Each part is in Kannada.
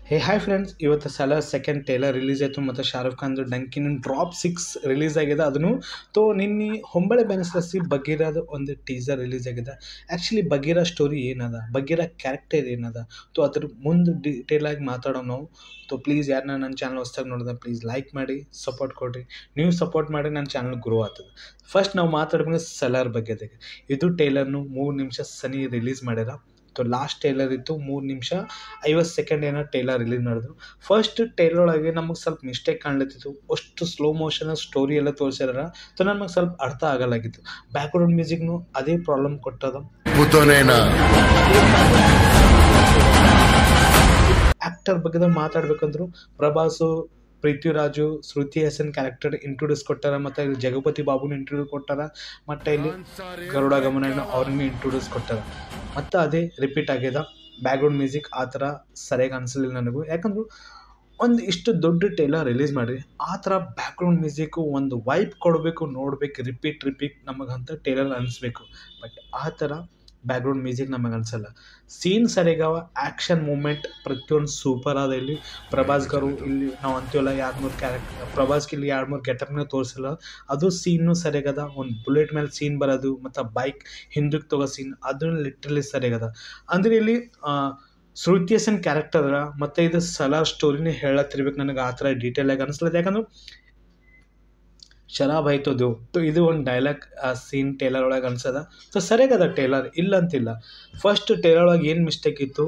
ಹೇ ಹಾಯ್ ಫ್ರೆಂಡ್ಸ್, ಇವತ್ತು ಸಲಾರ್ ಸೆಕೆಂಡ್ ಟೇಲರ್ ರಿಲೀಸ್ ಆಯಿತು ಮತ್ತು ಶಾರುಖ್ ಖಾನ್ದು ಡಂಕಿನ ಡ್ರಾಪ್ 6 ರಿಲೀಸ್ ಆಗಿದೆ. ಅದನ್ನು ನಿನ್ನೆ ಹೊಂಬಳೆ ಬೆನಸಲಸಿ ಬಗೀರಾದ ಒಂದು ಟೀಸರ್ ರಿಲೀಸ್ ಆಗಿದೆ. ಆ್ಯಕ್ಚುಲಿ ಬಗೀರಾ ಸ್ಟೋರಿ ಏನದ, ಬಗೀರಾ ಕ್ಯಾರೆಕ್ಟರ್ ಏನದ, ಅದ್ರ ಮುಂದೆ ಡೀಟೇಲಾಗಿ ಮಾತಾಡೋ ನಾವು. ಪ್ಲೀಸ್ ಯಾರನ್ನ ನನ್ನ ಚಾನಲ್ ಹೊಸ್ದಾಗಿ ನೋಡಿದ್ರೆ ಪ್ಲೀಸ್ ಲೈಕ್ ಮಾಡಿ ಸಪೋರ್ಟ್ ಕೊಡಿರಿ. ನೀವು ಸಪೋರ್ಟ್ ಮಾಡಿ ನನ್ನ ಚಾನಲ್ ಗ್ರೋ ಆಗ್ತದೆ. ಫಸ್ಟ್ ನಾವು ಮಾತಾಡ್ಬೇಕು ಸಲಾರ್ ಬಗ್ಗೆ. ಇದು ಟೇಲರ್ನು 3 ನಿಮಿಷ ಸನಿ ರಿಲೀಸ್ ಮಾಡ್ಯಾರ. ಲಾಸ್ಟ್ ಟೇಲರ್ ಇತ್ತು 3 ನಿಮಿಷ 50 ಸೆಕೆಂಡ್ ಏನೋ ಟೇಲರ್ ರಿಲೀಸ್ ಮಾಡಿದ್ರು. ಫಸ್ಟ್ ಟೇಲರ್ ಒಳಗೆ ನಮಗೆ ಸ್ವಲ್ಪ ಮಿಸ್ಟೇಕ್ ಕಾಣ್ಲತ್ತಿತ್ತು. ಅಷ್ಟು ಸ್ಲೋ ಮೋಷನ್ ಸ್ಟೋರಿ ಎಲ್ಲ ತೋರಿಸ್ಯಾರ. ನಮಗೆ ಸ್ವಲ್ಪ ಅರ್ಥ ಆಗಲಾಗಿತ್ತು. ಬ್ಯಾಕ್ಗ್ರೌಂಡ್ ಮ್ಯೂಸಿಕ್ನು ಅದೇ ಪ್ರಾಬ್ಲಮ್ ಕೊಟ್ಟದ. ಆ್ಯಕ್ಟರ್ ಬಗ್ಗೆ ಮಾತಾಡ್ಬೇಕಂದ್ರು ಪ್ರಭಾಸು, ಪೃಥ್ವಿರಾಜು, ಶ್ರುತಿ ಹಾಸನ್ ಕ್ಯಾರೆಕ್ಟರ್ ಇಂಟ್ರೊಡ್ಯೂಸ್ ಕೊಟ್ಟಾರ. ಮತ್ತು ಇಲ್ಲಿ ಜಗಪತಿ ಬಾಬುನ ಇಂಟ್ರೊಡ್ಯೂಸ್ ಕೊಟ್ಟಾರ. ಮತ್ತು ಇಲ್ಲಿ ಗರುಡ ಗಮನ ಅವ್ರನ್ನ ಇಂಟ್ರೊಡ್ಯೂಸ್ ಕೊಟ್ಟಾರ. ಮತ್ತು ಅದೇ ರಿಪೀಟ್ ಆಗ್ಯದ. ಬ್ಯಾಕ್ಗ್ರೌಂಡ್ ಮ್ಯೂಸಿಕ್ ಆ ಥರ ಸರಿಯಾಗಿ ಅನಿಸಲಿಲ್ಲ ನನಗೂ. ಯಾಕಂದ್ರೆ ಒಂದು ಇಷ್ಟು ದೊಡ್ಡ ಟೇಲರ್ ರಿಲೀಸ್ ಮಾಡಿ ಆ ಥರ ಬ್ಯಾಕ್ಗ್ರೌಂಡ್ ಮ್ಯೂಸಿಕ್ಕು ಒಂದು ವೈಬ್ ಕೊಡಬೇಕು, ನೋಡ್ಬೇಕು, ರಿಪೀಟ್ ನಮಗಂತ ಟೇಲರ್ ಅನಿಸ್ಬೇಕು. ಬಟ್ ಆ ಥರ ಬ್ಯಾಕ್ಗ್ರೌಂಡ್ ಮ್ಯೂಸಿಕ್ ನಮಗೆ ಅನಿಸಲ್ಲ. ಸೀನ್ ಸರಿಯಾಗವ, ಆ್ಯಕ್ಷನ್ ಮೂಮೆಂಟ್ ಪ್ರತಿಯೊಂದು ಸೂಪರ್ ಆದ. ಇಲ್ಲಿ ಪ್ರಭಾಸ್ಗರು ಇಲ್ಲಿ ನಾವು ಅಂತೀವಲ್ಲ 2-3 ಕ್ಯಾರೆಕ್ಟರ್ ಪ್ರಭಾಸ್ಗೆ ಇಲ್ಲಿ 2-3 ಗೆಟಪ್ನ ತೋರಿಸಿಲ್ಲ. ಅದು ಸೀನು ಸರಿಯಾಗದ. ಒಂದು ಬುಲೆಟ್ ಮೇಲೆ ಸೀನ್ ಬರೋದು ಮತ್ತು ಬೈಕ್ ಹಿಂದಕ್ಕೆ ತಗೋ ಸೀನ್ ಅದನ್ನು ಲಿಟ್ರಲಿ ಸರಿಯಾಗದ. ಅಂದರೆ ಇಲ್ಲಿ ಶ್ರುತಿ ಹಾಸನ್ ಕ್ಯಾರೆಕ್ಟರ್ ಅದ. ಮತ್ತು ಇದು ಸಲಾರ್ ಸ್ಟೋರಿನೇ ಹೇಳತ್ತಿರ್ಬೇಕು ನನಗೆ. ಆ ಥರ ಡೀಟೇಲಾಗಿ ಅನಿಸ್ಲತ್ತೆ. ಯಾಕಂದ್ರೆ ಶರಾಬ್ ಆಯ್ತದು ಇದು ಒಂದು ಡೈಲಾಗ್ ಸೀನ್ ಟೇಲರ್ ಒಳಗೆ ಅನ್ಸದ. ಸರಿಯಾಗದ ಟೇಲರ್, ಇಲ್ಲ ಅಂತಿಲ್ಲ. ಫಸ್ಟ್ ಟೇಲರ್ ಒಳಗೆ ಏನು ಮಿಸ್ಟೇಕ್ ಇತ್ತು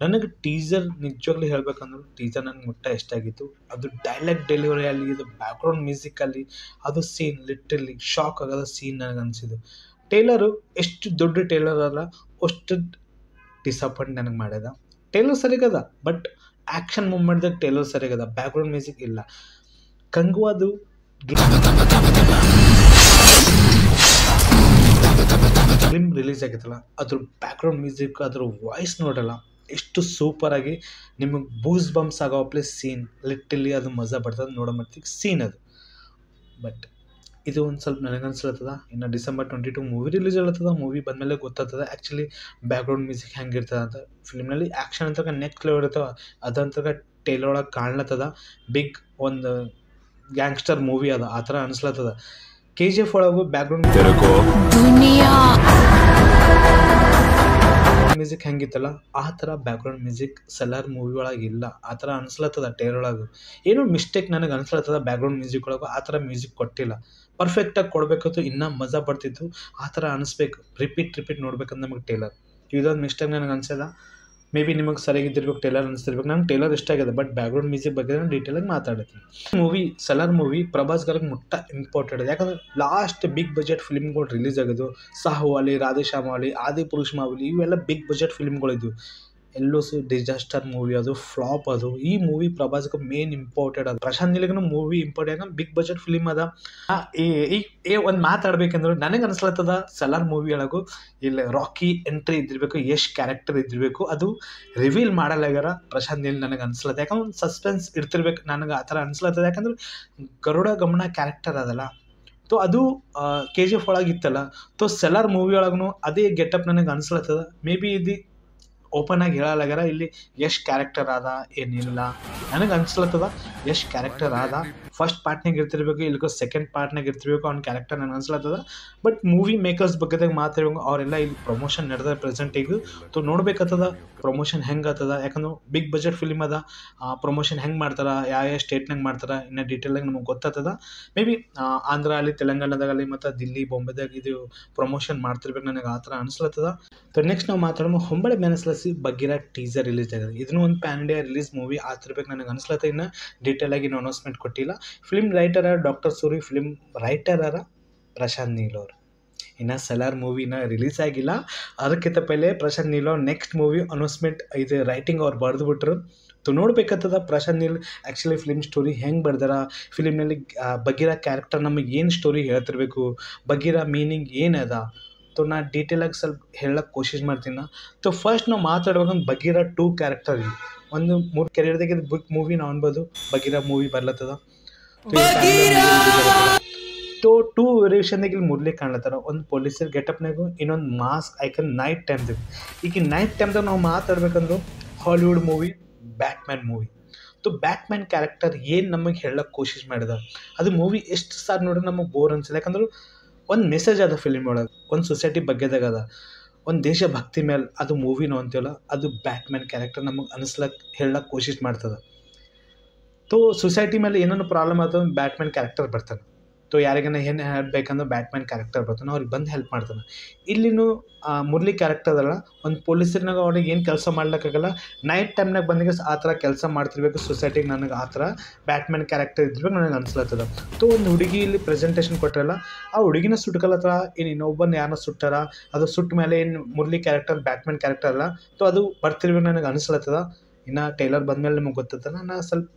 ನನಗೆ, ಟೀಸರ್ ನಿಜವಾಗ್ಲೂ ಹೇಳ್ಬೇಕಂದ್ರೆ ಟೀಸರ್ ನನಗೆ ಇಷ್ಟ ಆಗಿತ್ತು. ಅದು ಡೈಲಾಗ್ ಡೆಲಿವರಿ ಅಲ್ಲಿ, ಇದು ಬ್ಯಾಕ್ಗ್ರೌಂಡ್ ಮ್ಯೂಸಿಕಲ್ಲಿ, ಅದು ಸೀನ್ ಲಿಟ್ರಲಿ ಶಾಕ್ ಆಗೋದ ಸೀನ್ ನನಗೆ ಅನಿಸಿದ್ದು. ಟೇಲರು ಎಷ್ಟು ದೊಡ್ಡ ಟೇಲರ್ ಅಲ್ಲ ಅಷ್ಟು ಡಿಸಪಾಯಿಂಟ್ ನನಗೆ ಮಾಡ್ಯದ. ಟೇಲರ್ ಸರಿಯಾಗದ, ಬಟ್ ಆ್ಯಕ್ಷನ್ ಮೂಮೆಂಟ್ದಾಗ ಟೇಲರ್ ಸರಿಯಾಗದ, ಬ್ಯಾಕ್ಗ್ರೌಂಡ್ ಮ್ಯೂಸಿಕ್ ಇಲ್ಲ. ಕಂಗುವಾದು ಫಿಲ್ಮ್ ರಿಲೀಸ್ ಆಗಿತ್ತಲ್ಲ, ಅದ್ರ ಬ್ಯಾಕ್ಗ್ರೌಂಡ್ ಮ್ಯೂಸಿಕ್, ಅದ್ರ ವಾಯ್ಸ್ ನೋಡಲ್ಲ ಎಷ್ಟು ಸೂಪರಾಗಿ ನಿಮಗೆ ಬೂಸ್ ಬಂಪ್ಸ್ ಆಗೋ ಪ್ಲೇಸ್ ಸೀನ್ ಲಿಟ್ರಲಿ ಅದು ಮಜಾ ಬರ್ತದೆ ನೋಡೋ ಮಟ್ಟಿಗೆ ಸೀನ್ ಅದು. ಬಟ್ ಇದು ಒಂದು ಸ್ವಲ್ಪ ನನಗೆ ಅನ್ಸ್ಲತ್ತದ. ಇನ್ನು December 22 ಮೂವಿ ರಿಲೀಸ್ ಆಗ್ಲತ್ತದ. ಮೂವಿ ಬಂದಮೇಲೆ ಗೊತ್ತಾಗ್ತದೆ ಆ್ಯಕ್ಚುಲಿ ಬ್ಯಾಕ್ಗ್ರೌಂಡ್ ಮ್ಯೂಸಿಕ್ ಹೆಂಗಿರ್ತದೆ ಅಂತ. ಫಿಲ್ಮ್ನಲ್ಲಿ ಆ್ಯಕ್ಷನ್ ಅಂತ ನೆಕ್ಸ್ಟ್ ಲೆವೆಲ್ ಇರ್ತವೆ. ಅದಂತ ಟೇಲರ್ ಒಳಗೆ ಕಾಣ್ಲತ್ತದ. ಬಿಗ್ ಒಂದು ಗ್ಯಾಂಗ್ಸ್ಟರ್ ಮೂವಿ ಅದ ಆ ಥರ ಅನಿಸ್ಲತ್ತದ. KGF ಒಳಗೂ ಬ್ಯಾಕ್ಗ್ರೌಂಡ್ ಮ್ಯೂಸಿಕ್ ಹೆಂಗಿತ್ತಲ್ಲ ಆ ಥರ ಬ್ಯಾಕ್ಗ್ರೌಂಡ್ ಮ್ಯೂಸಿಕ್ ಸಲಾರ್ ಮೂವಿ ಒಳಗೆ ಇಲ್ಲ. ಆ ಥರ ಅನಿಸ್ಲತ್ತದ. ಟೇಲರ್ ಒಳಗೆ ಏನೋ ಮಿಸ್ಟೇಕ್ ನನಗೆ ಅನಿಸ್ಲತ್ತದ. ಬ್ಯಾಕ್ಗ್ರೌಂಡ್ ಮ್ಯೂಸಿಕ್ ಒಳಗೂ ಆ ಥರ ಮ್ಯೂಸಿಕ್ ಕೊಟ್ಟಿಲ್ಲ. ಪರ್ಫೆಕ್ಟಾಗಿ ಕೊಡಬೇಕಿತ್ತು, ಇನ್ನೂ ಮಜಾ ಬರ್ತಿತ್ತು. ಆ ಥರ ಅನಿಸ್ಬೇಕು, ರಿಪೀಟ್ ನೋಡ್ಬೇಕಂತ ನಮಗೆ ಟೇಲರ್. ಇದೊಂದು ಮಿಸ್ಟೇಕ್ ನನಗೆ ಅನಿಸ್ಯದ. ಮೇ ಬಿ ನಿಮಗೆ ಸರಿಯಾಗಿದ್ದಿರ್ಬೇಕು, ಟೇಲರ್ ಅನಿಸ್ತಿರ್ಬೇಕು. ನಂಗೆ ಟೇಲರ್ ಇಷ್ಟ ಆಗಿದೆ. ಬಟ್ ಬ್ಯಾಕ್ಗ್ರೌಂಡ್ ಮ್ಯೂಸಿಕ್ ಬಗ್ಗೆ ನಾನು ಡೀಟೇಲಾಗಿ ಮಾತಾಡ್ತೀನಿ. ಸಲಾರ್ ಮೂವಿ ಪ್ರಭಾಸ್ಗರ್ಗೆ ಇಂಪಾರ್ಟೆಂಟ್. ಯಾಕಂದ್ರೆ ಲಾಸ್ಟ್ ಬಿಗ್ ಬಜೆಟ್ ಫಿಲ್ಮ್ಗಳು ರಿಲೀಸ್ ಆಗಿದ್ದು. ಸಾಹುವಾಲಿ, ರಾಧೇಶ್ಯಾಮವಾಲಿ, ಆದಿಪುರುಷ್ ಮಾವಲಿ ಇವೆಲ್ಲ ಬಿಗ್ ಬಜೆಟ್ ಫಿಲ್ಮ್ಗಳಿದ್ವು. ಎಲ್ಲೋ ಡಿಸಾಸ್ಟರ್ ಮೂವಿ, ಅದು ಫ್ಲಾಪ್. ಅದು ಈ ಮೂವಿ ಪ್ರಭಾಸ್ಗೆ ಮೇನ್ ಇಂಪಾರ್ಟೆಂಟ್ ಅದು. ಪ್ರಶಾಂತ್ ನೀಲ್ಗೂ ಮೂವಿ ಇಂಪಾರ್ಟೆಂಟ್. ಯಾಕಂದ್ರೆ ಬಿಗ್ ಬಜೆಟ್ ಫಿಲ್ಮ್ ಅದ. ಒಂದು ಮಾತಾಡ್ಬೇಕಂದ್ರೆ ನನಗೆ ಅನಿಸ್ಲತ್ತದ ಸಲಾರ್ ಮೂವಿ ಒಳಗೂ ಇಲ್ಲಿ ರಾಕಿ ಎಂಟ್ರಿ ಇದ್ದಿರಬೇಕು, ಯಶ್ ಕ್ಯಾರೆಕ್ಟರ್ ಇದ್ದಿರಬೇಕು. ಅದು ರಿವೀಲ್ ಮಾಡಲಾಗ್ಯಾರ ಪ್ರಶಾಂತ್ ನೀಲ್ ನನಗೆ ಅನಿಸ್ಲತ್ತ. ಯಾಕಂದ್ರೆ ಒಂದು ಸಸ್ಪೆನ್ಸ್ ಇರ್ತಿರ್ಬೇಕು ನನಗೆ ಆ ಥರ ಅನಿಸ್ಲತ್ತದ. ಯಾಕಂದ್ರೆ ಗರುಡ ಗಮನ ಕ್ಯಾರೆಕ್ಟರ್ ಅದಲ್ಲ ಅದು KGF ಒಳಗೆ ಇತ್ತಲ್ಲ. ಸಲಾರ್ ಮೂವಿ ಒಳಗೂ ಅದೇ ಗೆಟಪ್ ನನಗೆ ಅನಿಸ್ಲತ್ತದ. ಮೇ ಬಿ ಇದು ಓಪನ್ ಆಗಿ ಹೇಳಲಾಗ್ಯಾರ. ಇಲ್ಲಿ ಯಶ್ ಕ್ಯಾರೆಕ್ಟರ್ ಆದ ಏನಿಲ್ಲ ನನಗೆ ಅನ್ಸ್ಲತ್ತದ. ಯಶ್ ಕ್ಯಾರೆಕ್ಟರ್ ಆದ ಫಸ್ಟ್ ಪಾರ್ಟ್ನಾಗ ಇರ್ತಿರ್ಬೇಕು, ಇಲ್ಲಿಗೋ ಸೆಕೆಂಡ್ ಪಾರ್ಟ್ನಾಗ ಇರ್ತಿರ್ಬೇಕು ಅವ್ನ ಕ್ಯಾರೆಕ್ಟರ್ ನನಗೆ ಅನ್ಸ್ಲತ್ತದ. ಬಟ್ ಮೂವಿ ಮೇಕರ್ಸ್ ಬಗ್ಗೆದಾಗ ಮಾತಾಡುವಂಗೆ ಅವರೆಲ್ಲ ಇಲ್ಲಿ ಪ್ರಮೋಷನ್ ನಡೆದ ಪ್ರೆಸೆಂಟಿಗೆ ನೋಡ್ಬೇಕತ್ತದ ಪ್ರಮೋಷನ್ ಹೆಂಗೆ ಆಗ್ತದ. ಯಾಕಂದ್ರೆ ಬಿಗ್ ಬಜೆಟ್ ಫಿಲ್ಮ್ ಅದ. ಪ್ರಮೋಷನ್ ಹೆಂಗೆ ಮಾಡ್ತಾರೆ, ಯಾವ ಸ್ಟೇಟ್ನಾಗ ಮಾಡ್ತಾರೆ ಇನ್ನೂ ಡೀಟೇಲಾಗಿ ನಮಗೆ ಗೊತ್ತಾಗ್ತದ. ಮೇ ಬಿ ಆಂಧ್ರ ಅಲ್ಲಿ, ತೆಲಂಗಾಣದಾಗಲಿ ಮತ್ತು ದಿಲ್ಲಿ, ಬಾಂಬೆದಾಗ ಇದು ಪ್ರಮೋಷನ್ ಮಾಡ್ತಿರ್ಬೇಕು ನನಗೆ ಆ ಥರ ಅನಿಸ್ಲತ್ತದ. ನೆಕ್ಸ್ಟ್ ನಾವು ಮಾತಾಡೋಣ ಹೊಂಬಳೆ ಬೆನಸಲಸಿ ಬಗೀರಾ ಟೀಸರ್ ರಿಲೀಸ್ ಆಗಿದೆ. ಇದನ್ನು ಒಂದು ಪ್ಯಾನ್ ಇಂಡಿಯಾ ರಿಲೀಸ್ ಮೂವಿ ಆಗ್ತಿರ್ಬೇಕು ನನಗೆ ಅನಿಸ್ಲತ್ತ. ಇನ್ನು ಡೀಟೇಲಾಗಿ ಇನ್ನೂ ಅನೌನ್ಸ್ಮೆಂಟ್ ಕೊಟ್ಟಿಲ್ಲ. Film writer doctor Suri, film writer Prashanth Neel ಅವರು. ಇನ್ನು ಸಲಾರ್ ಮೂವಿನ ರಿಲೀಸ್ ಆಗಿಲ್ಲ. ಅದಕ್ಕಿಂತ ಪೈಲೆ ಪ್ರಶಾಂತ್ ನೀಲ್ ಅವ್ರು ನೆಕ್ಸ್ಟ್ ಮೂವಿ ಅನೌನ್ಸ್ಮೆಂಟ್ ಇದು ರೈಟಿಂಗ್ ಅವ್ರು ಬರೆದುಬಿಟ್ರು. ನೋಡ್ಬೇಕತ್ತದ Prashanth Neel actually film story ಹೆಂಗೆ ಬರ್ದಾರ, ಫಿಲಿಮ್ನಲ್ಲಿ ಬಗೀರಾ ಕ್ಯಾರೆಕ್ಟರ್ ನಮಗೆ ಏನು ಸ್ಟೋರಿ ಹೇಳ್ತಿರ್ಬೇಕು, ಬಗೀರಾ ಮೀನಿಂಗ್ ಏನದ. ನಾ ಡೀಟೇಲಾಗಿ ಸ್ವಲ್ಪ ಹೇಳಕ್ಕೆ ಕೋಶಿಶ್ ಮಾಡ್ತೀನಿ. ಫಸ್ಟ್ ನಾವು ಮಾತಾಡ್ಬೇಕಂದ್ರೆ ಬಗೀರಾ 2 ಕ್ಯಾರೆಕ್ಟರ್ ಇಲ್ಲಿ ಒಂದು 3 ಕೆರಿಯರ್ದಾಗ ಇದು ಬಿಗ್ ಮೂವಿ ನಾವು ಅನ್ಬೋದು. ಬಗೀರಾ ಮೂವಿ ಬರ್ಲತ್ತದ. 2 ವೇರಿಯೇಷನ್ದಾಗ ಇಲ್ಲಿ ಮೊದಲೇ ಕಾಣ್ಲತ್ತಾರ. ಒಂದು ಪೊಲೀಸರ್ ಗೆಟಪ್ನಾಗೂ, ಇನ್ನೊಂದು ಮಾಸ್ಕ್ ಐಕನ್ ನೈಟ್ ಟೈಮ್ದಾಗ. ಈಗ ನೈಟ್ ಟೈಮ್ದಾಗ ನಾವು ಮಾತಾಡ್ಬೇಕಂದ್ರೆ Hollywood movie Batman movie. Batman character ಏನು ನಮಗೆ ಹೇಳಕ್ಕೆ ಕೋಶಿಶ್ ಮಾಡಿದ, ಅದು ಮೂವಿ ಎಷ್ಟು ಸಾರಿ ನೋಡಿದ್ರೆ ನಮಗೆ ಬೋರ್ ಅನ್ಸಿಲ್ಲ. ಯಾಕಂದ್ರೆ ಒಂದು ಮೆಸೇಜ್ ಅದ ಫಿಲಿಮ್ ಒಳಗೆ, ಒಂದು ಸೊಸೈಟಿ ಬಗ್ಗೆದಾಗ ಅದ, ಒಂದು ದೇಶಭಕ್ತಿ ಮೇಲೆ ಅದು ಮೂವಿನೋ ಅಂತೀವಲ್ಲ, ಅದು ಬ್ಯಾಟ್ಮ್ಯಾನ್ ಕ್ಯಾರೆಕ್ಟರ್ ನಮಗೆ ಅನಿಸ್ಲಕ್ಕೆ ಹೇಳಕ್ಕೆ ಕೋಶಿಶ್ ಮಾಡ್ತದೆ. ಸೊಸೈಟಿ ಮೇಲೆ ಏನೇನು ಪ್ರಾಬ್ಲಮ್ ಆಗ್ತದೆ ಬ್ಯಾಟ್ಮ್ಯಾನ್ ಕ್ಯಾರೆಕ್ಟರ್ ಬರ್ತಾನೆ. ಯಾರಿಗಾನ ಏನು ಹೆಲ್ಪ್ ಬೇಕಂದ್ರೆ ಬ್ಯಾಟ್ಮ್ಯಾನ್ ಕ್ಯಾರೆಕ್ಟರ್ ಬರ್ತಾನೆ, ಅವ್ರಿಗೆ ಬಂದು ಹೆಲ್ಪ್ ಮಾಡ್ತಾನೆ. ಇಲ್ಲಿನೂ ಮುರಳಿ ಕ್ಯಾರೆಕ್ಟರ್ ಅದಲ್ಲ, ಒಂದು ಪೊಲೀಸರಿನಾಗ ಅವ್ರಿಗೆ ಏನು ಕೆಲಸ ಮಾಡ್ಲಿಕ್ಕಾಗಲ್ಲ, ನೈಟ್ ಟೈಮ್ನಾಗ ಬಂದಾಗ ಆ ಥರ ಕೆಲಸ ಮಾಡ್ತಿರ್ಬೇಕು ಸೊಸೈಟಿಗೆ. ನನಗೆ ಆ ಥರ ಬ್ಯಾಟ್ಮ್ಯಾನ್ ಕ್ಯಾರೆಕ್ಟರ್ ಇದ್ಬೇಕು ನನಗೆ ಅನ್ಸ್ಲತ್ತದ. ಒಂದು ಹುಡುಗಿ ಇಲ್ಲಿ ಪ್ರೆಸೆಂಟೇಷನ್ ಕೊಟ್ಟರಲ್ಲ, ಆ ಹುಡುಗಿನ ಸುಟ್ಕಲತ್ತದ, ಏನು ಇನ್ನೊಬ್ಬನ ಯಾರನ್ನ ಸುಟ್ಟಾರ, ಅದು ಸುಟ್ಟ ಮೇಲೆ ಏನು ಮುರಳಿ ಕ್ಯಾರೆಕ್ಟರ್ ಬ್ಯಾಟ್ಮ್ಯಾನ್ ಕ್ಯಾರೆಕ್ಟರ್ ಅಲ್ಲ. ಅದು ಬರ್ತಿರ್ಬೇಕು ನನಗೆ ಅನಿಸ್ಲತ್ತದ. ಇನ್ನು ಟೈಲರ್ ಬಂದಮೇಲೆ ನಿಮಗೆ ಗೊತ್ತದ, ನಾನು ಸ್ವಲ್ಪ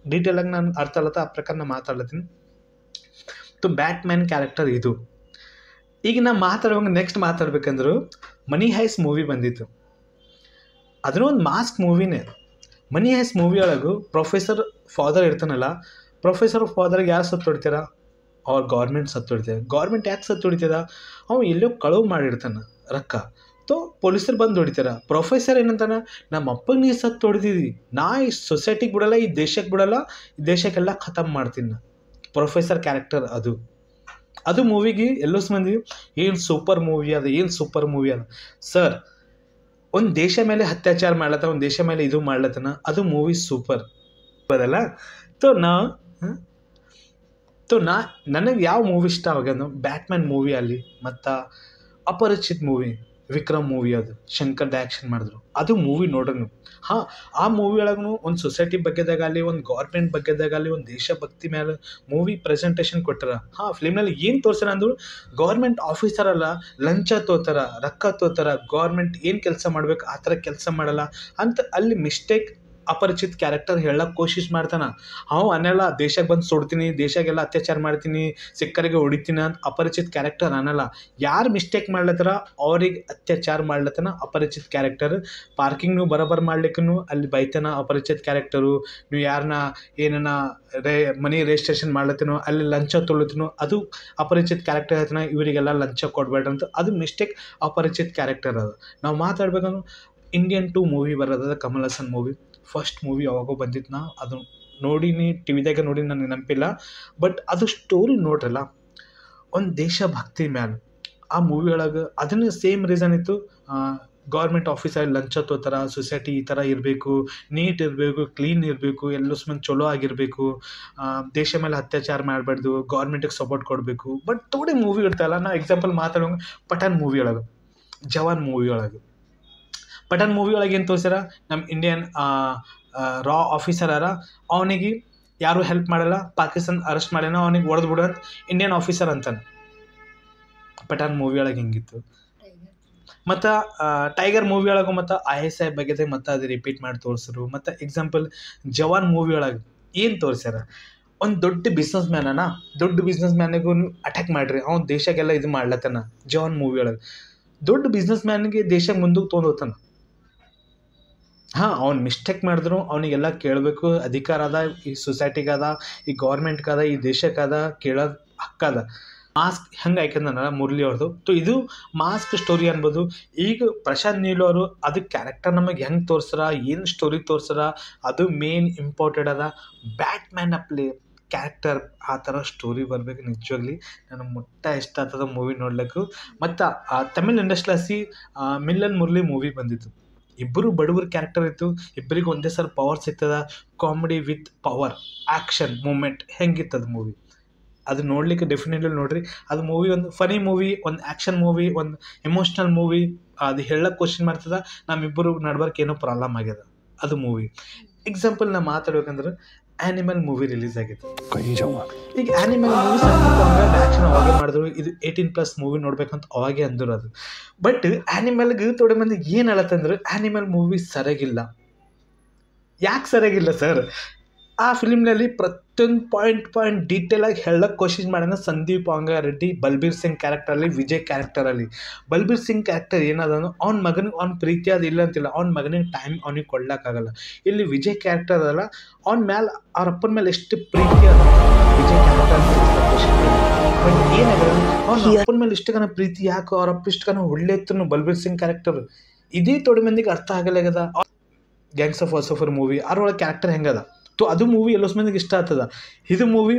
ಡೀಟೇಲಾಗಿ ನಾನು ಅರ್ಥ ಅಲ್ಲತ್ತ ಆ ಪ್ರಕಾರ ನಾನು ಮಾತಾಡ್ಲತ್ತೀನಿ. ಬ್ಯಾಟ್ಮ್ಯಾನ್ ಕ್ಯಾರೆಕ್ಟರ್ ಇದು. ಈಗ ನಾ ಮಾತಾಡುವಾಗ ನೆಕ್ಸ್ಟ್ ಮಾತಾಡ್ಬೇಕಂದ್ರು ಮನಿ ಹೈಸ್ ಮೂವಿ ಬಂದಿತ್ತು. ಅದನ್ನೂ ಒಂದು ಮಾಸ್ಕ್ ಮೂವಿನೇ. ಮನಿ ಹೈಸ್ ಮೂವಿ ಒಳಗೂ ಪ್ರೊಫೆಸರ್ ಫಾದರ್ ಇರ್ತಾನಲ್ಲ, ಪ್ರೊಫೆಸರ್ ಫಾದರ್ಗೆ ಯಾರು ಸತ್ತು ಹೊಡಿತಾರ, ಅವ್ರ ಗೌರ್ಮೆಂಟ್ ಸತ್ತು ಹೊಡಿತಾರೆ. ಗೌರ್ಮೆಂಟ್ ಯಾಕೆ ಸತ್ತು ಹೊಡಿತದ, ಅವ್ನು ಎಲ್ಲೋ ಕಳವು ಮಾಡಿರ್ತಾನೆ ರೊಕ್ಕ. ಪೊಲೀಸರು ಬಂದು ಹೊಡಿತಾರ. ಪ್ರೊಫೆಸರ್ ಏನಂತಾನ, ನಮ್ಮ ಅಪ್ಪಗೆ ನೀ ಸತ್ತು ಹೊಡಿದಿದ್ದಿ, ನಾ ಈ ಸೊಸೈಟಿಗೆ ಬಿಡಲ್ಲ, ಈ ದೇಶಕ್ಕೆ ಬಿಡಲ್ಲ, ಈ ದೇಶಕ್ಕೆಲ್ಲ ಖತಮ್ ಮಾಡ್ತೀನಿ. ಪ್ರೊಫೆಸರ್ ಕ್ಯಾರೆಕ್ಟರ್ ಅದು ಮೂವಿಗೆ ಎಲ್ಲೋ ಮಂದಿ ಏನು ಸೂಪರ್ ಮೂವಿ ಅದ, ಏನು ಸೂಪರ್ ಮೂವಿ ಅದ. ಸರ್, ಒಂದು ದೇಶ ಮೇಲೆ ಅತ್ಯಾಚಾರ ಮಾಡ್ಲತ್ತ, ಒಂದು ದೇಶ ಮೇಲೆ ಇದು ಮಾಡ್ಲತ್ತನ, ಅದು ಮೂವಿ ಸೂಪರ್ ಅದಲ್ಲ. ನನಗೆ ಯಾವ ಮೂವಿ ಇಷ್ಟ ಆಗ ಬ್ಯಾಟ್ಮ್ಯಾನ್ ಮೂವಿ ಅಲ್ಲಿ, ಮತ್ತು ಅಪರಿಚಿತ್ ಮೂವಿ, ವಿಕ್ರಮ್ ಮೂವಿ, ಅದು ಶಂಕರ್ ಡೈರೆಕ್ಷನ್ ಮಾಡಿದ್ರು, ಅದು ಮೂವಿ ನೋಡ್ರಿ ನೀವು. ಆ ಮೂವಿ ಒಳಗೂ ಒಂದು ಸೊಸೈಟಿ ಬಗ್ಗೆದಾಗಲಿ, ಒಂದು ಗೌರ್ಮೆಂಟ್ ಬಗ್ಗೆದಾಗಲಿ, ಒಂದು ದೇಶಭಕ್ತಿ ಮೇಲೆ ಮೂವಿ ಪ್ರೆಸೆಂಟೇಷನ್ ಕೊಟ್ಟಾರ. ಫಿಲ್ಮ್ನಲ್ಲಿ ಏನು ತೋರ್ಸಾರ ಅಂದ್ರು, ಗೌರ್ಮೆಂಟ್ ಆಫೀಸರ್ ಅಲ್ಲ, ಲಂಚ ತೋತಾರ, ರೊಕ್ಕ ತೋತಾರ, ಗೌರ್ಮೆಂಟ್ ಏನು ಕೆಲಸ ಮಾಡ್ಬೇಕು ಆ ಥರ ಕೆಲಸ ಮಾಡಲ್ಲ ಅಂತ ಅಲ್ಲಿ ಮಿಸ್ಟೇಕ್ ಅಪರಿಚಿತ್ ಕ್ಯಾರೆಕ್ಟರ್ ಹೇಳಕ್ಕೆ ಕೋಶಿಶ್ ಮಾಡ್ತಾನೆ. ಅನ್ನಲ್ಲ ದೇಶಕ್ಕೆ ಬಂದು ಸುಡ್ತೀನಿ, ದೇಶಕ್ಕೆಲ್ಲ ಅತ್ಯಾಚಾರ ಮಾಡ್ತೀನಿ, ಸಿಕ್ಕರಿಗೆ ಹೊಡಿತೀನಿ ಅಂತ ಅಪರಿಚಿತ್ ಕ್ಯಾರೆಕ್ಟರ್ ಅನ್ನಲ್ಲ. ಯಾರು ಮಿಸ್ಟೇಕ್ ಮಾಡ್ಲತ್ತಾರ ಅವ್ರಿಗೆ ಅತ್ಯಾಚಾರ ಮಾಡ್ಲತ್ತನ ಅಪರಿಚಿತ್ ಕ್ಯಾರೆಕ್ಟರ್. ಪಾರ್ಕಿಂಗ್ನು ಬರೋಬ್ಬರ ಮಾಡ್ಲಿಕ್ಕೂ ಅಲ್ಲಿ ಬೈತಾನ ಅಪರಿಚಿತ್ ಕ್ಯಾರೆಕ್ಟರು. ನೀವು ಯಾರನ್ನ ಏನನ್ನ ಮನಿ ರಿಜಿಸ್ಟ್ರೇಷನ್ ಮಾಡ್ಲತ್ತೀನೋ ಅಲ್ಲಿ ಲಂಚ ತೊಗೊಳತ್ತೀನೋ ಅದು ಅಪರಿಚಿತ್ ಕ್ಯಾರೆಕ್ಟರ್ ಹೇಳ್ತಾನೆ, ಇವರಿಗೆಲ್ಲ ಲಂಚ ಕೊಡಬೇಡ್ರಿ ಅಂತ. ಅದು ಮಿಸ್ಟೇಕ್ ಅಪರಿಚಿತ್ ಕ್ಯಾರೆಕ್ಟರ್ ಅದು. ನಾವು ಮಾತಾಡ್ಬೇಕಂದ್ರೆ ಇಂಡಿಯನ್ 2 ಮೂವಿ ಬರೋದ, Kamal Haasan movie. First movie ಯಾವಾಗೋ ಬಂದಿತ್ತು, ನಾ ಅದು ನೋಡಿನಿ, ಟಿವಿದಾಗ ನೋಡಿ, ನನಗೆ ನೆನಪಿಲ್ಲ. ಬಟ್ ಅದು ಸ್ಟೋರಿ ನೋಡ್ರಲ್ಲ, ಒಂದು ದೇಶಭಕ್ತಿ ಮ್ಯಾಲೆ ಆ ಮೂವಿ ಒಳಗೆ ಅದನ್ನು ಸೇಮ್ ರೀಸನ್ ಇತ್ತು. ಗೌರ್ಮೆಂಟ್ ಆಫೀಸಲ್ಲಿ ಲಂಚ ತೋತಾರ, ಸೊಸೈಟಿ ಈ ಥರ ಇರಬೇಕು, ನೀಟ್ ಇರಬೇಕು, ಕ್ಲೀನ್ ಇರಬೇಕು, ಎಲ್ಲೂ ಸುಮ್ಮನೆ ಚಲೋ ಆಗಿರಬೇಕು, ದೇಶ ಮೇಲೆ ಅತ್ಯಾಚಾರ ಮಾಡಬಾರ್ದು, ಗೌರ್ಮೆಂಟಿಗೆ ಸಪೋರ್ಟ್ ಕೊಡಬೇಕು. ಬಟ್ ಥೋಡೆ ಮೂವಿ ಇರ್ತಾರಲ್ಲ, ನಾವು ಎಕ್ಸಾಂಪಲ್ ಮಾತಾಡೋಂಗೆ ಪಠಾನ್ ಮೂವಿ ಒಳಗೆ, ಜವಾನ್ ಮೂವಿ ಒಳಗೆ, ಪಠಾನ್ ಮೂವಿ ಒಳಗೆ ಏನು ತೋರಿಸ್ಯಾರ, ನಮ್ಮ ಇಂಡಿಯನ್ ರಾ ಆಫೀಸರ್ ಅರ, ಅವನಿಗೆ ಯಾರೂ ಹೆಲ್ಪ್ ಮಾಡಲ್ಲ, ಪಾಕಿಸ್ತಾನ ಅರೆಸ್ಟ್ ಮಾಡ್ಯಾನ, ಅವನಿಗೆ ಹೊಡೆದು ಬಿಡು ಅಂತ ಇಂಡಿಯನ್ ಆಫೀಸರ್ ಅಂತಾನೆ. ಪಠಾನ್ ಮೂವಿ ಒಳಗೆ ಹಿಂಗಿತ್ತು. ಮತ್ತು ಟೈಗರ್ ಮೂವಿ ಒಳಗೂ ಮತ್ತು ISI ಬಗ್ಗೆ ಮತ್ತು ಅದು ರಿಪೀಟ್ ಮಾಡಿ ತೋರಿಸಿದ್ರು. ಮತ್ತು ಎಕ್ಸಾಂಪಲ್ ಜವಾನ್ ಮೂವಿ ಒಳಗೆ ಏನು ತೋರಿಸ್ಯಾರ, ಒಂದು ದೊಡ್ಡ ಬಿಸ್ನೆಸ್ ಮ್ಯಾನನ, ದೊಡ್ಡ ಬಿಸ್ನೆಸ್ ಮ್ಯಾನಿಗೂ ಅಟ್ಯಾಕ್ ಮಾಡಿರಿ, ಅವ್ನು ದೇಶಕ್ಕೆಲ್ಲ ಇದು ಮಾಡ್ಲತ್ತಾನ. ಜವಾನ್ ಮೂವಿ ಒಳಗೆ ದೊಡ್ಡ ಬಿಸ್ನೆಸ್ ಮ್ಯಾನ್ಗೆ ದೇಶಕ್ಕೆ ಮುಂದಕ್ಕೆ ತೊಗೊಂಡು ಹೋಗ್ತಾನೆ. ಅವ್ನು ಮಿಸ್ಟೇಕ್ ಮಾಡಿದ್ರು ಅವನಿಗೆಲ್ಲ ಕೇಳಬೇಕು ಅಧಿಕಾರ ಅದ, ಈ ಸೊಸೈಟಿಗೆ ಅದ, ಈ ಗೌರ್ಮೆಂಟ್ಗೆ ಅದ, ಈ ದೇಶಕ್ಕೆ ಅದ, ಕೇಳೋದು ಹಕ್ಕದ. ಮಾಸ್ಕ್ ಹೆಂಗೆ ಆಯ್ಕೊಂಡ ಮುರಳಿ ಅವ್ರದ್ದು. ಇದು ಮಾಸ್ಕ್ ಸ್ಟೋರಿ ಅನ್ಬೋದು. ಈಗ ಪ್ರಶಾಂತ್ ನೀಲ್ ಅವರು ಅದು ಕ್ಯಾರೆಕ್ಟರ್ ನಮಗೆ ಹೆಂಗೆ ತೋರಿಸ್ತಾರ, ಏನು ಸ್ಟೋರಿ ತೋರಿಸ್ತಾರ, ಅದು ಮೇನ್ ಇಂಪಾರ್ಟೆಂಟ್ ಅದ. ಬ್ಯಾಟ್ಮ್ಯಾನ್ ಪ್ಲೇ ಕ್ಯಾರೆಕ್ಟರ್ ಆ ಥರ ಸ್ಟೋರಿ ಬರಬೇಕು. ನಿಜವಾಗ್ಲಿ ನನಗೆ ಇಷ್ಟ ಆಗ್ತದ ಮೂವಿ ನೋಡ್ಲಿಕ್ಕೂ. ಮತ್ತು ತಮಿಳ್ ಇಂಡಸ್ಟ್ರಿಯಲ್ಲಿ ಮಿಲ್ಲನ್ ಮುರಳಿ ಮೂವಿ ಬಂದಿತ್ತು. ಇಬ್ಬರು ಬಡವ್ರ ಕ್ಯಾರೆಕ್ಟರ್ ಇತ್ತು, ಇಬ್ಬರಿಗೆ ಒಂದೇ ಸಲ ಪವರ್ ಸಿಗ್ತದ. Comedy with power, action moment ಹೆಂಗಿತ್ತದು ಮೂವಿ. ಅದು ನೋಡ್ಲಿಕ್ಕೆ ಡೆಫಿನೆಟ್ಲಿ ನೋಡ್ರಿ. ಅದು ಮೂವಿ ಒಂದು ಫನಿ ಮೂವಿ, ಒಂದು ಆ್ಯಕ್ಷನ್ ಮೂವಿ, ಒಂದು ಎಮೋಷ್ನಲ್ ಮೂವಿ. ಅದು ಹೇಳಕ್ಕೆ ಕ್ವಶನ್ ಮಾಡ್ತದ, ನಮ್ಮಿಬ್ಬರು ನಡ್ಬರ್ಕ್ ಏನೋ ಪ್ರಾಬ್ಲಮ್ ಆಗ್ಯದ ಅದು ಮೂವಿ. ಎಕ್ಸಾಂಪಲ್ ನಾ ಮಾತಾಡ್ಬೇಕಂದ್ರೆ ಆ್ಯನಿಮಲ್ ಮೂವಿ ರಿಲೀಸ್ ಆಗಿತ್ತು. ಈಗ ಆ್ಯನಿಮಲ್ ಮೂವಿ ಆ್ಯಕ್ಷನ್ ಅವಾಗೇ ಮಾಡಿದ್ರು, ಇದು 18+ ಮೂವಿ ನೋಡ್ಬೇಕಂತ ಅವಾಗೇ ಅಂದರು ಅದು. ಬಟ್ ಆ್ಯನಿಮಲ್ಗೆ ಥೋಡೆ ಮಂದಿ ಏನು ಹೇಳತ್ತಂದ್ರೆ ಆ್ಯನಿಮಲ್ ಮೂವಿ ಸರಿಯಾಗಿಲ್ಲ. ಯಾಕೆ ಸರಿಯಾಗಿಲ್ಲ ಸರ್? ಆ ಫಿಲಿಮ್ನಲ್ಲಿ ಪ್ರತಿಯೊಂದು ಪಾಯಿಂಟ್ ಡೀಟೇಲಾಗಿ ಹೇಳಕ್ಕೆ ಕೋಶಿಶ್ ಮಾಡೋಣ. ಸಂದೀಪ್ ರೆಡ್ಡಿ ಬಲ್ಬೀರ್ ಸಿಂಗ್ ಕ್ಯಾರೆಕ್ಟರಲ್ಲಿ, ವಿಜಯ್ ಕ್ಯಾರೆಕ್ಟರಲ್ಲಿ. ಬಲ್ಬೀರ್ ಸಿಂಗ್ ಕ್ಯಾರೆಕ್ಟರ್ ಏನದನು, ಅವ್ನ ಮಗನಿಗೆ ಅವ್ನ ಪ್ರೀತಿ ಅದು ಇಲ್ಲ ಅಂತಿಲ್ಲ, ಅವ್ನ ಮಗನಿಗೆ ಟೈಮ್ ಅವ್ನಿಗೆ ಕೊಡ್ಲಿಕ್ಕಾಗಲ್ಲ. ಇಲ್ಲಿ ವಿಜಯ್ ಕ್ಯಾರೆಕ್ಟರ್ ಅದಲ್ಲ, ಅವ್ನ ಮೇಲೆ ಅವ್ರ ಅಪ್ಪನ ಮೇಲೆ ಎಷ್ಟು ಪ್ರೀತಿ ಅದ ವಿಜಯ್ ಕ್ಯಾರೆಕ್ಟರ್. ಬಟ್ ಏನಾಗಲ್ಲ, ಅವ್ನ ಅಪ್ಪನ ಮೇಲೆ ಇಷ್ಟಗನ ಪ್ರೀತಿ ಯಾಕೆ, ಅವ್ರ ಅಪ್ಪ ಇಷ್ಟಗನ ಒಳ್ಳೆ ಇತ್ತು ಬಲ್ಬೀರ್ ಸಿಂಗ್ ಕ್ಯಾರೆಕ್ಟರ್. ಇದೇ ತೊಡೆ ಮಂದಿಗೆ ಅರ್ಥ ಆಗಲಾಗದ. ಗ್ಯಾಂಗ್ಸ್ ಆಫ್ ವಾಸೆಪುರ್ ಮೂವಿ ಅದ್ರೊಳಗೆ ಕ್ಯಾರೆಕ್ಟರ್ ಹೆಂಗದ ಅದು ಮೂವಿ ಎಲ್ಲೋ ಮಂದಿಗೆ ಇಷ್ಟ ಆಗ್ತದ. ಇದು ಮೂವಿ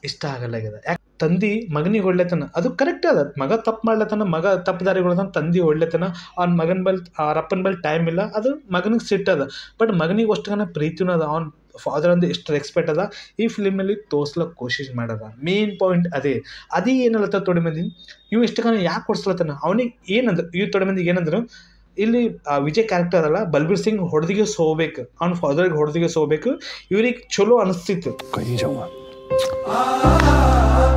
ಇಷ್ಟ ಆಗಲ್ಲಾಗ್ಯದ. ಯಾಕೆ ತಂದೆ ಮಗನಿಗೆ ಹೊಡ್ಲೆತನ ಅದು ಕರೆಕ್ಟ್ ಅದ. ಮಗ ತಪ್ಪು ಮಾಡ್ಲತನ, ಮಗ ತಪ್ಪು ದಾರಿಗಳನ್ನ ತಂದೆ ಹೊಡ್ಲೆತನ, ಅವ್ನ ಮಗನ ಬಲ್ ಅವ್ರ ಅಪ್ಪನ ಬಲ್ ಟೈಮ್ ಇಲ್ಲ, ಅದು ಮಗನಿಗೆ ಸಿಟ್ಟದ. ಬಟ್ ಮಗನಿಗೆ ಅಷ್ಟುಗನ ಪ್ರೀತಿನೂ ಅದ, ಅವ್ನ ಫಾದರ್ ಅಂದ್ರೆ ಎಷ್ಟು ರೆಸ್ಪೆಕ್ಟ್ ಅದ ಈ ಫಿಲಿಮಲ್ಲಿ ತೋರ್ಸ್ಲಕ್ಕೆ ಕೋಶಿಶ್ ಮಾಡದ. ಮೇನ್ ಪಾಯಿಂಟ್ ಅದೇ ಏನಲ್ಲತ್ತ ತೊಡೆ ಮಂದಿ ಇವು ಇಷ್ಟುಗನ ಯಾಕೆ ಕೊಡ್ಸ್ಲತ್ತಾನ ಅವನಿಗೆ ಏನಂದ್ರೆ ಇವು ತೊಡೆ ಮಂದಿಗೆ ಏನಂದ್ರು ಇಲ್ಲಿ ವಿಜಯ್ ಕ್ಯಾರೆಕ್ಟರ್ ಅಲ್ಲ ಬಲ್ಬೀರ್ ಸಿಂಗ್ ಹೊಡೆದಿಗೆ ಸೋಬೇಕು, ಅವ್ನ ಫಾದರ್ಗೆ ಹೊಡೆದಿಗೆ ಸೋಬೇಕು, ಇವ್ರಿಗೆ ಚಲೋ ಅನಿಸ್ತಿತ್ತು.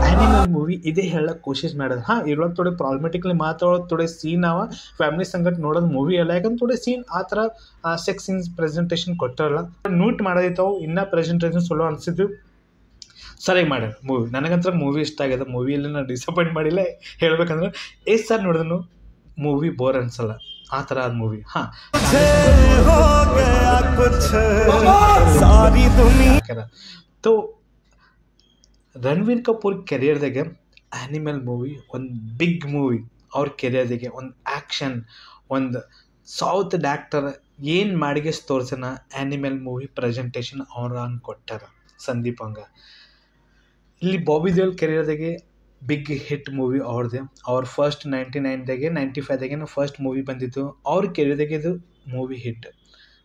ಆ್ಯನಿಮಲ್ ಮೂವಿ ಇದೇ ಹೇಳಕ್ಕೆ ಕೋಶಿಶ್ ಮಾಡೋದು. ಇರೋದು ಥೋಡೆ ಪ್ರಾಬ್ಲಮೆಟಿಕ್ಲಿ ಮಾತಾಡೋದು, ಥೋಡೆ ಸೀನ್ ಅವ ಫ್ಯಾಮಿಲಿ ಸಂಗಟ್ ನೋಡೋದು ಮೂವಿ ಅಲ್ಲ. ಯಾಕಂದ್ರೆ ಥೋಡೆ ಸೀನ್ ಆ ಥರ ಸೆಕ್ಸ್ ಸೀನ್ಸ್ ಪ್ರೆಸೆಂಟೇಷನ್ ಕೊಟ್ಟಿರಲ್ಲ, ನೋಟ್ ಮಾಡೋದಿತ್ತವು. ಇನ್ನೂ ಪ್ರೆಸೆಂಟೇಷನ್ ಚಲೋ ಅನಿಸಿದ್ದು, ಸರಿಯಾಗಿ ಮಾಡ್ಯಾರ ಮೂವಿ. ನನಗಂತರ ಮೂವಿ ಇಷ್ಟ ಆಗಿದೆ. ಮೂವಿಯಲ್ಲಿ ನಾನು ಡಿಸಪಾಯಿಂಟ್ ಮಾಡಿಲ್ಲ. ಹೇಳ್ಬೇಕಂದ್ರೆ ಎಷ್ಟು ಸರ್ ನೋಡಿದ್ರು ಮೂವಿ ಬೋರ್ ಅನ್ಸಲ್ಲ, ಆ ಥರ ಆದ ಮೂವಿ. ತೋ ರಣವೀರ್ ಕಪೂರ್ ಕೆರಿಯರ್ದಾಗೆ ಆ್ಯನಿಮಲ್ ಮೂವಿ ಒಂದು ಬಿಗ್ ಮೂವಿ. ಅವ್ರ ಕೆರಿಯರ್ದಾಗೆ ಒಂದು ಆ್ಯಕ್ಷನ್, ಒಂದು ಸೌತ್ ಆ್ಯಕ್ಟರ್ ಏನು ಮಾಡಿಗೆ ತೋರ್ಸನ ಆ್ಯನಿಮಲ್ ಮೂವಿ ಪ್ರೆಸೆಂಟೇಷನ್ ಅವ್ರು ಕೊಟ್ಟಾರ ಸಂದೀಪ್ ಹಂಗ. ಇಲ್ಲಿ Bobby Deol ಕೆರಿಯರ್ದಾಗೆ big hit movie ಅವ್ರದ್ದೆ. ಅವ್ರ ಫಸ್ಟ್ 99ದಾಗೆ 95ದಾಗೆ ಫಸ್ಟ್ ಮೂವಿ ಬಂದಿತ್ತು. ಅವ್ರ ಕೆರಿಯರ್ದಾಗೆ ಇದು ಮೂವಿ ಹಿಟ್.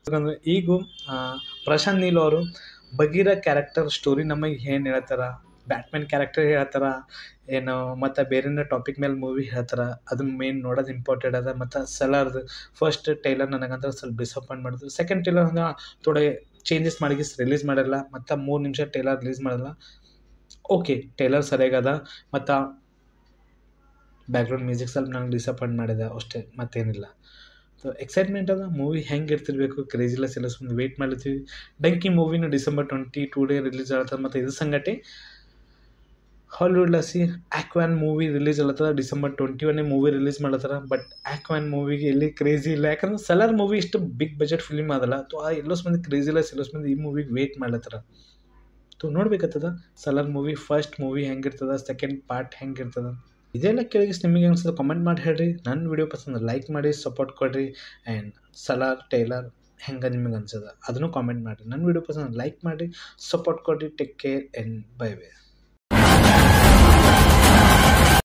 ಯಾಕಂದ್ರೆ ಈಗ ಪ್ರಶಾಂತ್ ನೀಲ್ ಅವರು ಬಗೀರ ಕ್ಯಾರೆಕ್ಟರ್ ಸ್ಟೋರಿ ನಮಗೆ ಏನು ಹೇಳ್ತಾರ, ಬ್ಯಾಟ್ಮ್ಯಾನ್ ಕ್ಯಾರೆಕ್ಟರ್ ಹೇಳ್ತಾರ ಏನು, ಮತ್ತು ಬೇರೆ ಟಾಪಿಕ್ ಮೇಲೆ ಮೂವಿ ಹೇಳ್ತಾರ, ಅದನ್ನ ಮೇನ್ ನೋಡೋದು ಇಂಪಾರ್ಟೆಂಟ್ ಅದ. ಮತ್ತು ಸಲಾರ್ದು ಫಸ್ಟ್ ಟೈಲರ್ ನನಗಂದ್ರೆ ಸ್ವಲ್ಪ ಡಿಸಪಾಯಿಂಟ್ ಮಾಡಿದ್ರು. ಸೆಕೆಂಡ್ ಟೈಲರ್ ಹಂಗೆ ಥೋಡೆ ಚೇಂಜಸ್ ಮಾಡಿ ರಿಲೀಸ್ ಮಾಡಿರಲ್ಲ, ಮತ್ತು 3 ನಿಮಿಷ ಟೈಲರ್ ರಿಲೀಸ್ ಮಾಡಲ್ಲ. ಓಕೆ, ಟೈಲರ್ ಸರಿಯಾಗದ, ಮತ್ತು ಬ್ಯಾಕ್ಗ್ರೌಂಡ್ ಮ್ಯೂಸಿಕ್ ಸ್ವಲ್ಪ ನನಗೆ ಡಿಸಪಾಯಿಂಟ್ ಮಾಡಿದೆ ಅಷ್ಟೇ, ಮತ್ತೇನಿಲ್ಲ. ಸೊ ಎಕ್ಸೈಟ್ಮೆಂಟ್ ಅದ ಮೂವಿ ಹೆಂಗೆ ಇರ್ತಿರ್ಬೇಕು, ಕ್ರೇಜಿಲೆಸ್ ಎಲ್ಲ ಸುಮ್ಮನೆ ವೆಯ್ಟ್ ಮಾಡ್ತೀವಿ. ಡಂಕಿ ಮೂವಿನ ಡಿಸೆಂಬರ್ 22 ರಿಲೀಸ್ ಆಗ್ತದೆ. ಮತ್ತು ಇದು ಸಂಗತಿ ಹಾಲಿವುಡ್ ಲಸಿ ಆಕ್ವಾನ್ ಮೂವಿ ರಿಲೀಸ್ ಆಗ್ಲತ್ತದ. ಡಿಸೆಂಬರ್ 21 ಮೂವಿ ರಿಲೀಸ್ ಮಾಡ್ಲತ್ತಾರ. ಬಟ್ ಆಕ್ವಾನ್ ಮೂವಿಗೆ ಎಲ್ಲಿ ಕ್ರೇಜಿ ಇಲ್ಲ, ಯಾಕಂದ್ರೆ ಸಲಾರ್ ಮೂವಿ ಇಷ್ಟು ಬಿಗ್ ಬಜೆಟ್ ಫಿಲಿಮ್ ಅದಲ್ಲ. ಸೊ ಎಲ್ಲೋ ಮಂದಿ ಕ್ರೇಜಿಲೆಸ್ ಎಲ್ಲೋ ಮಂದಿ ಈ ಮೂವಿಗೆ ವೆಯ್ಟ್ ಮಾಡ್ಲತ್ತಾರ. ಸೊ ನೋಡ್ಬೇಕಾಗ್ತದ ಸಲಾರ್ ಮೂವಿ ಫಸ್ಟ್ ಮೂವಿ ಹೆಂಗಿರ್ತದ, ಸೆಕೆಂಡ್ ಪಾರ್ಟ್ ಹೆಂಗಿರ್ತದ, ಇದೆಲ್ಲ ಕೇಳಿಗೆ ನಿಮಗೆ ಅನ್ಸೋದು ಕಮೆಂಟ್ ಮಾಡಿ ಹೇಳ್ರಿ. ನನ್ನ ವಿಡಿಯೋ ಪಸಂದ ಲೈಕ್ ಮಾಡಿ ಸಪೋರ್ಟ್ ಕೊಡ್ರಿ. ಆ್ಯಂಡ್ ಸಲಾರ್ ಟೈಲರ್ ಹೆಂಗೆ ನಿಮಗೆ ಅನ್ಸದ ಅದನ್ನು ಕಾಮೆಂಟ್ ಮಾಡಿರಿ. ನನ್ನ ವಿಡಿಯೋ ಪಸಂದ ಲೈಕ್ ಮಾಡಿ ಸಪೋರ್ಟ್ ಕೊಡ್ರಿ. Take care and bye bye.